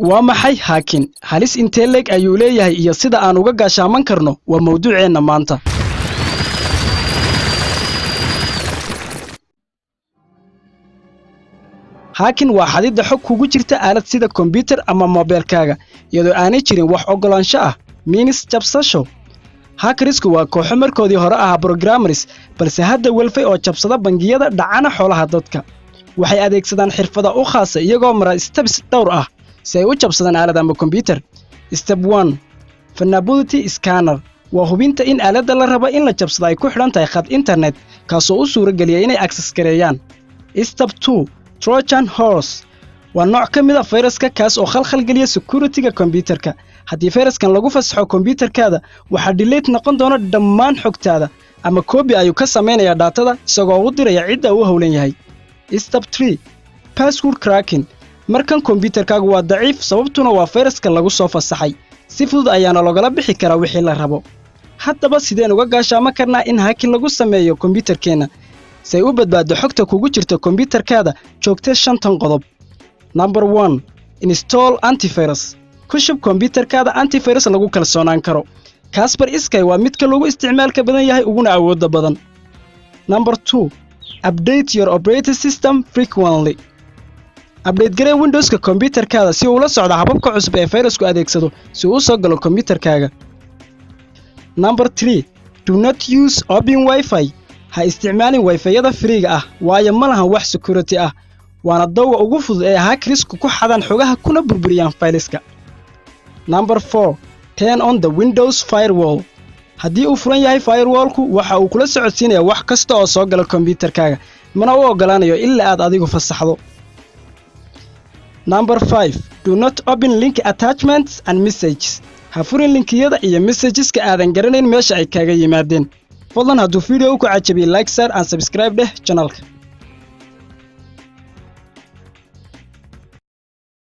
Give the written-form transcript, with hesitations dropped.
waa maxay hacking halis intee leeg ayuu leeyahay iyo sida aan uga gaashaaman karno waa mawduuceena maanta hacking waa xadida xog kugu jirta aalad sida computer ama mobilkaaga iyadoo aanay jirin wax ogolaansho ah means jabsasho hackersku waa kooxo markoodii hore ah programmers balse hadda walfay oo jabsada bangiyada dhacana xoolaha dadka waxay adeegsadaan xirfado u khaas ah iyagoo mara steps dhowr ah si ay u jabsadaan aalad ama computer step 1 vulnerability scanner waa hubinta in aaladda la rabo in la jabsado ay ku xidhan tahay khad internet kaasoo u suurageliya inay access gareeyaan step 2 Trojan horse waa nooc ka mid ah fayraska kaas oo khalkhal geliya security-ga computerka haddii fayraskan lagu fasaxo computerkaada waxa delete noqon doona dhammaan xogtaada ama copy ayuu ka sameeyaa daatada isagoo u diraya cidda uu hawlan yahay step 3 password cracking markan computerkaagu waa daciif sababtuna waa fayraska lagu soo fasaxay si fudud ayaana lagala bixi karaa wixii la rabo haddaba sideen uga gaashaaman karnaa in hacking lagu sameeyo computerkeena say u badbaado xogta kugu jirta computerkaada joogtay 5 qodob number 1 install antivirus ku shub computerkaada antivirus lagu kalsoonaan karo Kasper Sky waa midka lagu isticmaalka badan yahay uguna awoodda badan number 2 update your operating system frequently update garee Windows-ka computerkaada si uu la socdo hababka cusub ee fayrasku adeegsado si uu soo galo computerkaaga number 3 do not use open wifi ha isticmaalin wifi-yada freega ah waayo ma lahan wax security ah waana dawga ugu fudud ee hackersku ku xadaan xogaha kuna burburiyaan fayliska number 4 turn on the Windows firewall haddii uu furan yahay firewallku waxa uu kula socodsiinayaa wax kasta oo soo gala computerkaaga mana u ogolaanayo ilaa aad adigu fasaxdo number 5 do not open link attachments and messages ha furin linkiyada iyo messageska aadan garanayn meesha ay kaaga yimaadeen fadlan hadduu video ku cajabiyo like share and subscribe dheh channelka